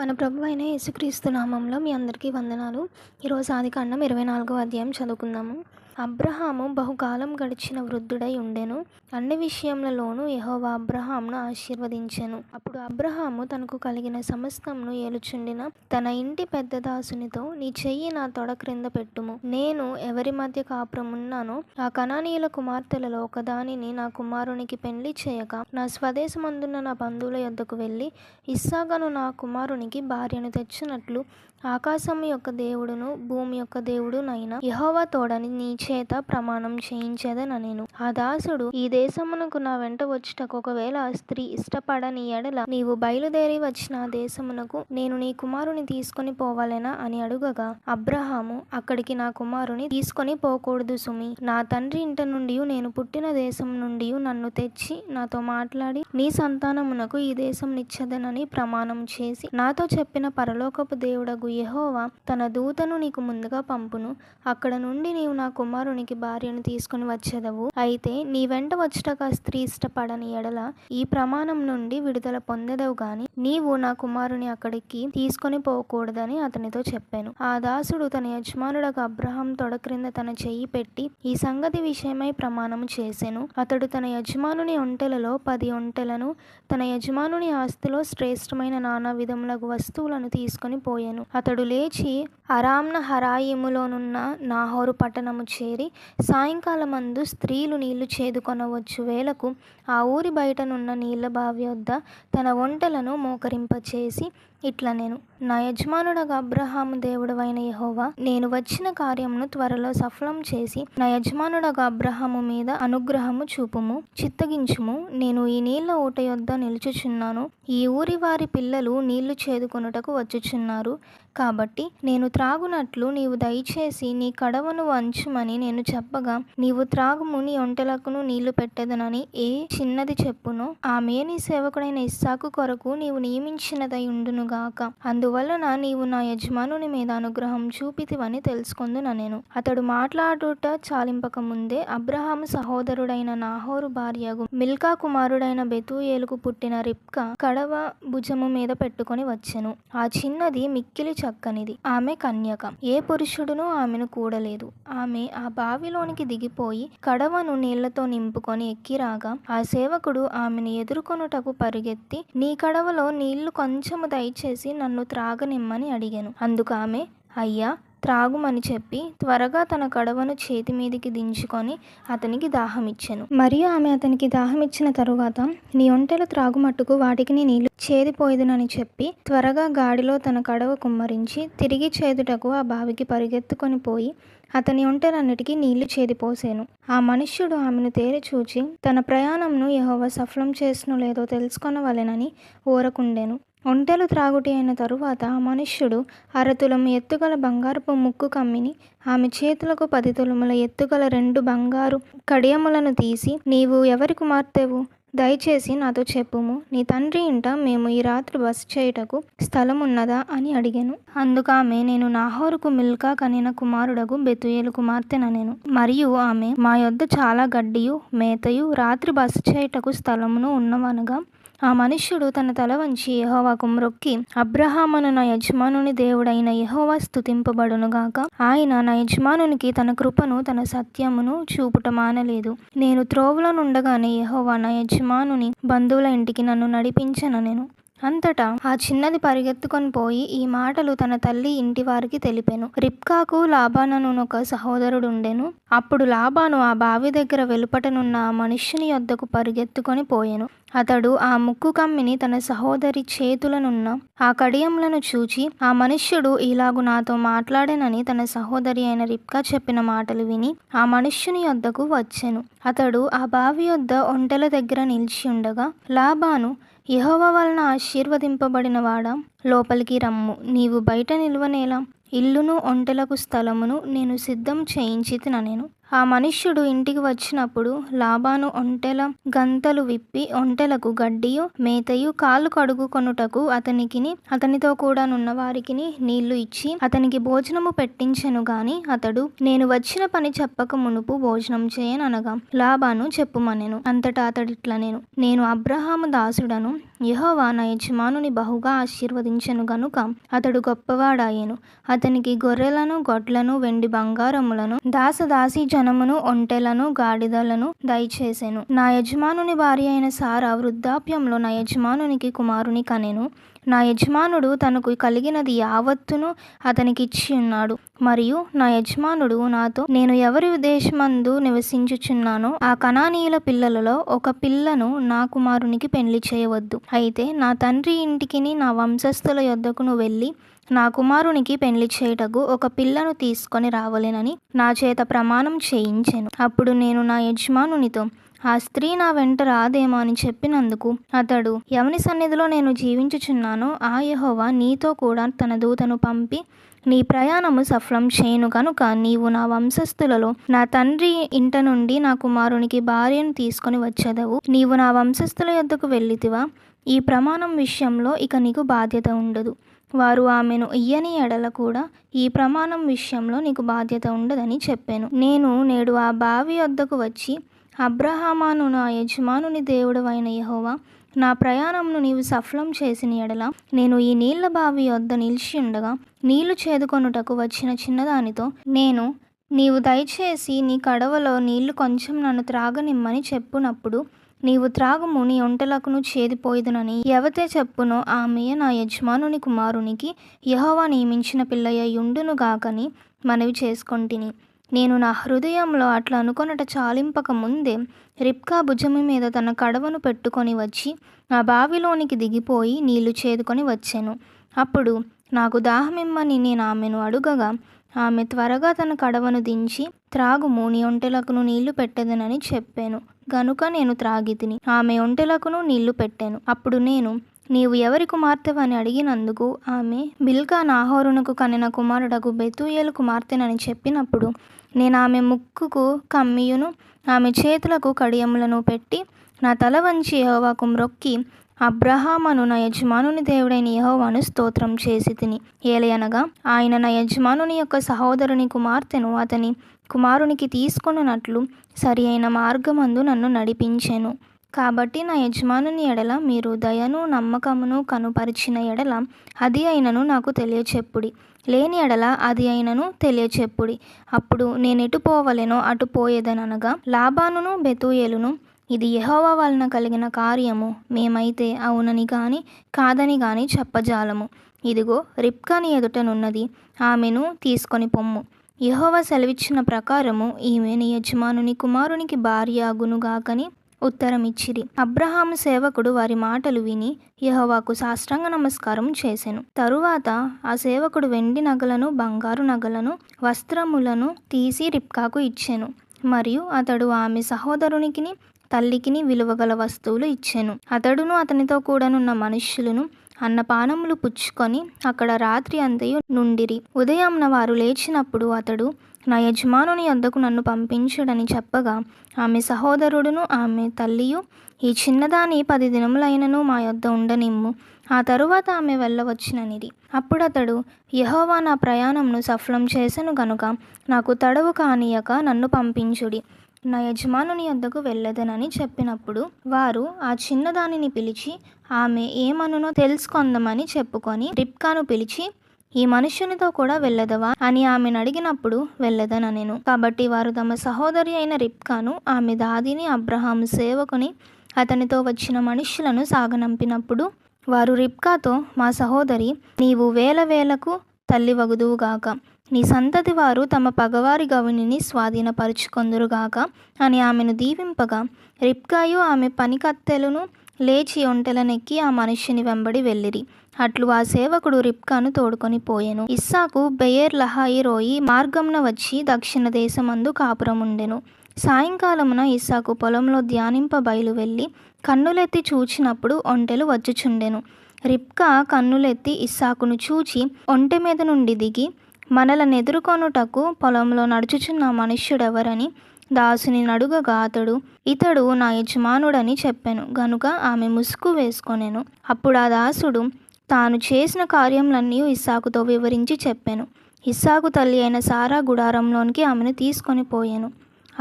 మన ప్రభువైన యేసుక్రీస్తు నామంలో మీ అందరికీ వందనాలు. ఈరోజు ఆదికాండం 24వ అధ్యాయం చదువుకుందాము. అబ్రహాము బహుకాలం గడిచిన వృద్ధుడై ఉండెను. అన్ని విషయములలోనూ యెహోవా అబ్రహామును ఆశీర్వదించెను. అప్పుడు అబ్రహాము తనకు కలిగిన సమస్తమును ఏలుచుండిన తన ఇంటి పెద్ద దాసునితో, నీ చెయ్యి నా తొడ క్రింద పెట్టుము. నేను ఎవరి మధ్య కాపురమున్నానో ఆ కనానీయుల కుమార్తెలలో ఒకదానిని నా కుమారునికి పెండ్లి చేయక నా స్వదేశమందున్న నా బంధువుల యొద్దకు వెళ్ళి ఇస్సాకును నా కుమారునికి భార్యను తెచ్చునట్లు ఆకాశము యొక్క దేవుడును భూమి యొక్క దేవుడునైన యెహోవా తోడని నీ చేత ప్రమాణం చేయించెదనెను. ఆ దాసుడు, ఈ దేశమునకు నా వెంట వచ్చుటకు ఒకవేళ ఆ స్త్రీ ఇష్టపడని ఎడల నీవు బయలుదేరి వచ్చిన ఆ దేశమునకు నేను నీ కుమారుని తీసుకొని పోవలెనా అని అడుగగా, అబ్రహాము, అక్కడికి నా కుమారుని తీసుకొని పోకూడదు సుమి. నా తండ్రి ఇంట నుండి నేను పుట్టిన దేశం నుండి నన్ను తెచ్చి నాతో మాట్లాడి నీ సంతానమునకు ఈ దేశం నిచ్చెదనని ప్రమాణం చేసి నాతో చెప్పిన పరలోకపు దేవుడగు యెహోవా తన దూతను నీకు ముందుగా పంపును. అక్కడ నుండి నీవు నా కుమారునికి భార్యను తీసుకుని వచ్చెదవు. అయితే నీ వెంట వచ్చుటకు ఆ స్త్రీ ఇష్టపడని ఎడల ఈ ప్రమాణం నుండి విడుదల పొందెదవు గాని నీవు నా కుమారుని అక్కడికి తీసుకొని పోకూడదని అతనితో చెప్పాను. ఆ దాసుడు తన యజమానుడకు అబ్రహాం తొడ క్రింద తన చెయ్యి పెట్టి ఈ సంగతి విషయమై ప్రమాణం చేసెను. అతడు తన యజమానుని ఒంటెలలో 10 ఒంటెలను, తన యజమానుని ఆస్తిలో శ్రేష్టమైన నానా విధములగు వస్తువులను తీసుకొని పోయెను. అతడు లేచి అరామ్న హరాయిములోనున్న నాహోరు పట్టణము చేరి సాయంకాలమందు స్త్రీలు నీళ్లు చేదుకొనవచ్చు వేళకు ఆ ఊరి బయటనున్న నీళ్ల బావి వద్ద తన ఒంటెలను మోకరింపచేసి ఇట్లనెను, నా యజమానుడగు అబ్రహాము దేవుడవైన యెహోవా, నేను వచ్చిన కార్యమును త్వరలో సఫలం చేసి నా యజమానుడగు అబ్రహాము మీద అనుగ్రహము చూపుము, చిత్తగించుము. నేను ఈ నీళ్ల ఊట యొద్ద నిలుచుచున్నాను. ఈ ఊరి వారి పిల్లలు నీళ్లు చేదుకొనుటకు వచ్చుచున్నారు. కాబట్టి నేను త్రాగునట్లు నీవు దయచేసి నీ కడవను వంచుమని నేను చెప్పగా, నీవు త్రాగుము, నీ ఒంటెలకును నీళ్లు పెట్టెదనని ఏ చిన్నది చెప్పునో ఆమె నీ సేవకుడైన ఇస్సాకు కొరకు నీవు నియమించినదై ఉండును గాక. అందువలన నీవు నా యజమానుని మీద అనుగ్రహం చూపితివని తెలుసుకొందునెను. అతడు మాట్లాడుట చాలింపక ముందే అబ్రహాము సహోదరుడైన నాహోరు భార్యగు మిల్కా కుమారుడైన బెతూయేలుకు పుట్టిన రిబ్కా కడవ భుజము మీద పెట్టుకొని వచ్చెను. ఆ చిన్నది మిక్కిలి చక్కనిది. ఆమె కన్యక. ఏ పురుషుడును ఆమెను కూడలేదు. ఆమె ఆ బావిలోనికి దిగిపోయి కడవను నీళ్లతో నింపుకొని ఎక్కిరాగా ఆ సేవకుడు ఆమెను ఎదుర్కొనుటకు పరుగెత్తి, నీ కడవలో నీళ్లు కొంచెము దయచేసి నన్ను త్రాగనిమ్మని అడిగెను. అందుకు ఆమె, అయ్యా త్రాగుమని చెప్పి త్వరగా తన కడవను చేతి మీదికి దించుకొని అతనికి దాహమిచ్చెను. మరియు ఆమె అతనికి దాహమిచ్చిన తరువాత, నీ ఒంటెలు త్రాగుమట్టుకు వాటికి నీళ్లు చేదిపోయేదునని చెప్పి త్వరగా గాడిలో తన కడవ కుమ్మరించి తిరిగి చేదుటకు ఆ బావికి పరిగెత్తుకొని పోయి అతని ఒంటెలన్నిటికీ నీళ్లు చేదిపోసెను. ఆ మనుష్యుడు ఆమెను తేరి చూచి తన ప్రయాణంను యెహోవా సఫలం చేసునో లేదో తెలుసుకొనవలెనని ఊరకుండెను. ఒంటెలు త్రాగుటి అయిన తరువాత ఆ మనుష్యుడు 1/2 తులము ఎత్తుగల బంగారపు ముక్కు కమ్మిని ఆమె చేతులకు 10 తులముల ఎత్తుగల 2 బంగారు కడియములను తీసి, నీవు ఎవరి కుమార్తెవు? దయచేసి నాతో చెప్పుము. నీ తండ్రి ఇంట మేము ఈ రాత్రి బస చేయుటకు స్థలమున్నదా అని అడిగెను. అందుకామె, నేను నాహోరుకు మిల్కా కనిన కుమారుడగు బెతూయేలు కుమార్తెనెను. మరియు ఆమె, మా యొద్ద చాలా గడ్డియు మేతయు రాత్రి బస చేయుటకు స్థలమును ఉన్నవనగా, ఆ మనుష్యుడు తన తల వంచి యెహోవాకు మ్రొక్కి, అబ్రహామును నా యజమానుని దేవుడైన యెహోవా స్తుతింపబడునుగాక. ఆయన నా యజమానునికి తన కృపను తన సత్యమును చూపుట మానలేదు. నేను త్రోవలో నుండగానే యెహోవా నా యజమానుని బంధువుల ఇంటికి నన్ను నడిపించెననెను. అంతటా ఆ చిన్నది పరిగెత్తుకొని పోయి ఈ మాటలు తన తల్లి ఇంటి వారికి తెలిపెను. రిబ్కాకు లాబాననునొక సహోదరుడుండెను. అప్పుడు లాబాను ఆ బావి దగ్గర వెలుపటనున్న ఆ మనుష్యుని యొద్దకు పరిగెత్తుకొని పోయెను. అతడు ఆ ముక్కు కమ్మిని తన సహోదరి చేతులనున్న ఆ కడియములను చూచి, ఆ మనుష్యుడు ఇలాగు నాతో మాట్లాడెనని తన సహోదరి అయిన రిబ్కా చెప్పిన మాటలు విని ఆ మనుష్యుని యొద్దకు వచ్చెను. అతడు ఆ బావి యొద్ద ఒంటెల దగ్గర నిలిచి ఉండగా లాబాను, యెహోవా వలన ఆశీర్వదింపబడిన వాడా, లోపలికి రమ్ము. నీవు బయట నిలువనేలా? ఇల్లును ఒంటెలకు స్థలమును నేను సిద్ధం చేయించితినెను. ఆ మనుష్యుడు ఇంటికి వచ్చినప్పుడు లాబాను ఒంటెల గంతలు విప్పి ఒంటెలకు గడ్డియు మేతయు కాళ్ళు కడుగుకొనుటకు అతనికిని అతనితో కూడా నున్న వారికిని నీళ్లు ఇచ్చి అతనికి భోజనము పెట్టించెను గాని అతడు, నేను వచ్చిన పని చెప్పక మునుపు భోజనం చేయననగా లాబాను చెప్పుమనెను. అంతటా అతడిట్లనెను, నేను అబ్రహాము దాసుడను, యెహోవా నా యజమానుని బహుగా ఆశీర్వదించెను గనుక అతడు గొప్పవాడాయెను. అతనికి గొర్రెలను, గొడ్లను, వెండి బంగారములను, దాసదాసీ జనమును, ఒంటెలను, గాడిదలను దయచేసెను. నా యజమానుని భార్య అయిన సారా వృద్ధాప్యంలో నా యజమానునికి కుమారుని కనెను. నా యజమానుడు తనకు కలిగినది యావత్తును అతనికిచ్చి ఉన్నాడు. మరియు నా యజమానుడు నాతో, నేను ఎవరి దేశమందు నివసించుచున్నానో ఆ కనానీయుల పిల్లలలో ఒక పిల్లను నా కుమారునికి పెండ్లి చేయవద్దు. అయితే నా తండ్రి ఇంటికిని నా వంశస్థుల యొద్దకును వెళ్ళి నా కుమారునికి పెండ్లి చేయుటకు ఒక పిల్లను తీసుకొని రావలెనని నా చేత ప్రమాణం చేయించెను. అప్పుడు నేను నా యజమానునితో, ఆ స్త్రీ నా వెంట రాదేమో అని చెప్పినందుకు అతడు, ఎవని సన్నిధిలో నేను జీవించుచున్నానో ఆ యెహోవా నీతో కూడా తన దూతను పంపి నీ ప్రయాణము సఫలం చేయును కనుక నీవు నా వంశస్థులలో నా తండ్రి ఇంట నుండి నా కుమారునికి భార్యను తీసుకొని వచ్చెదవు. నీవు నా వంశస్థుల యొద్దకు వెళ్ళితివా? ఈ ప్రమాణం విషయంలో ఇక నీకు బాధ్యత ఉండదు. వారు ఆమెను ఇయ్యని ఎడల కూడా ఈ ప్రమాణం విషయంలో నీకు బాధ్యత ఉండదని చెప్పాను. నేను నేడు ఆ బావి వద్దకు వచ్చి, అబ్రహామాను, నా యజమానుని దేవుడు అయిన యెహోవా, నా ప్రయాణంను నీవు సఫలం చేసిన ఎడల నేను ఈ నీళ్ల బావి వద్ద నిలిచి ఉండగా నీళ్లు చేదుకొనుటకు వచ్చిన చిన్నదానితో నేను, నీవు దయచేసి నీ కడవలో నీళ్లు కొంచెం నన్ను త్రాగనిమ్మని చెప్పునప్పుడు నీవు త్రాగుము, నీ ఒంటెలకును చేదిపోయిదునని ఎవతే చెప్పునో ఆమెయే నా యజమానుని కుమారునికి యెహోవా నియమించిన పిల్లయ్యుండును గాకని మనవి చేసుకొంటిని. నేను నా హృదయంలో అట్లా అనుకొనట చాలింపక ముందే రిబ్కా భుజము మీద తన కడవను పెట్టుకొని వచ్చి ఆ బావిలోనికి దిగిపోయి నీళ్లు చేదుకొని వచ్చెను. అప్పుడు నాకు దాహమిమ్మని నేను ఆమెను అడుగగా ఆమె త్వరగా తన కడవను దించి, త్రాగుము, నీ ఒంటెలకును నీళ్లు పెట్టెదనని చెప్పాను. గనుక నేను త్రాగితిని. ఆమె ఒంటెలకును నీళ్లు పెట్టాను. అప్పుడు నేను, నీవు ఎవరి కుమార్తెవని అడిగినందుకు ఆమె, బిల్కా నాహోరునకు కనిన కుమారుడకు బెతూయేలు కుమార్తెనని చెప్పినప్పుడు నేను ఆమె ముక్కుకు కమ్మియును ఆమె చేతులకు కడియములను పెట్టి నా తల వంచి యెహోవాకు మ్రొక్కి, అబ్రహామును నా యజమానుని దేవుడైన యెహోవాను స్తోత్రం చేసి తిని. ఏలయనగా ఆయన నా యజమానుని యొక్క సహోదరుని కుమార్తెను అతని కుమారునికి తీసుకొనున్నట్లు సరి అయిన మార్గమందు నన్ను నడిపించెను. కాబట్టి నా యజమానుని ఎడల మీరు దయను నమ్మకమును కనుపరిచిన ఎడల అది అయినను నాకు తెలియచెప్పుడి, లేని ఎడల అది అయినను తెలియచెప్పుడి. అప్పుడు నేనెటు పోవలెనో అటు పోయేదనగా లాబానును బెతూయేలును, ఇది యెహోవా వలన కలిగిన కార్యము, మేమైతే అవునని గాని కాదని గాని చెప్పజాలము. ఇదిగో రిబ్కా నీ ఎదుటనున్నది, ఆమెను తీసుకొని పొమ్ము. యెహోవా సెలవిచ్చిన ప్రకారము ఈమె నీ యజమానుని కుమారునికి భార్య అగునుగాకని ఉత్తరమిచ్చిరి. అబ్రహాము సేవకుడు వారి మాటలు విని యెహోవాకు సాష్టాంగ నమస్కారం చేసెను. తరువాత ఆ సేవకుడు వెండి నగలను, బంగారు నగలను, వస్త్రములను తీసి రిబ్కాకు ఇచ్చెను. మరియు అతడు ఆమె సహోదరునికిని తల్లికిని విలువగల వస్తువులు ఇచ్చెను. అతడును అతనితో కూడానున్న మనుష్యులను అన్నపానములు పుచ్చుకొని అక్కడ రాత్రి అంతయు నుండిరి. ఉదయంన వారు లేచినప్పుడు అతడు, నా యజమానుని యొద్దకు నన్ను పంపించుడని చెప్పగా ఆమె సహోదరుడును ఆమె తల్లియు, ఈ చిన్నదాని 10 దినములైనను మా యొద్ద ఉండనిమ్ము, ఆ తరువాత ఆమె వెళ్ళవచ్చుననిరి. అప్పుడతడు, యెహోవా నా ప్రయాణంను సఫలం చేసెను గనుక నాకు తడవు కానీయక నన్ను పంపించుడి, నా యజమానుని యొద్దకు వెళ్ళెదనని చెప్పినప్పుడు వారు ఆ చిన్నదానిని పిలిచి ఆమె ఏమనునో తెలుసుకొందమని చెప్పుకొని రిబ్కాను పిలిచి, ఈ మనుష్యునితో కూడా వెళ్ళదవా అని ఆమెను అడిగినప్పుడు వెళ్ళదనెను. కాబట్టి వారు తమ సహోదరి అయిన రిబ్కాను, ఆమె దాదిని, అబ్రహాము సేవకుని, అతనితో వచ్చిన మనుష్యులను సాగనంపినప్పుడు వారు రిబ్కాతో, మా సహోదరి, నీవు వేల వేలకు తల్లివగుదువుగాక, నీ సంతతి వారు తమ పగవారి గవినిని స్వాధీనపరుచుకొందురుగాక అని ఆమెను దీవింపగా రిబ్కాయు ఆమె పనికత్తెలను లేచి ఒంటెలనెక్కి ఆ మనుష్యుని వెంబడి వెళ్ళిరి. అట్లు ఆ సేవకుడు రిబ్కాను తోడుకొని పోయెను. ఇస్సాకు బెయేర్ లహాయి రోయి మార్గంన వచ్చి దక్షిణ దేశమందు కాపురముండెను. సాయంకాలమున ఇస్సాకు పొలంలో ధ్యానింప బయలు వెళ్ళి కన్నులెత్తి చూచినప్పుడు ఒంటెలు వచ్చుచుండెను. రిబ్కా కన్నులెత్తి ఇస్సాకును చూచి ఒంటె మీద నుండి దిగి, మనలనెదుర్కొనుటకు పొలంలో నడుచుచున్న మనుష్యుడెవరని దాసుని నడుగగా అతడు, ఇతడు నా యజమానుడని చెప్పెను. గనుక ఆమె ముసుగు వేసుకొనెను. అప్పుడు ఆ దాసుడు తాను చేసిన కార్యములన్నీ ఇస్సాకుతో వివరించి చెప్పెను. ఇస్సాకు తల్లి అయిన సారా గుడారంలోనికి ఆమెను తీసుకొని పోయెను.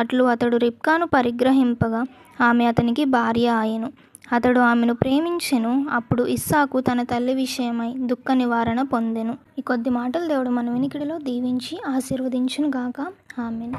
అట్లు అతడు రిబ్కాను పరిగ్రహింపగా ఆమె అతనికి భార్య ఆయెను. అతడు ఆమెను ప్రేమించెను. అప్పుడు ఇస్సాకు తన తల్లి విషయమై దుఃఖ నివారణ పొందెను. ఈ కొద్ది మాటలు దేవుడు మన వినికిడిలో దీవించి ఆశీర్వదించును గాక. ఆమేన్.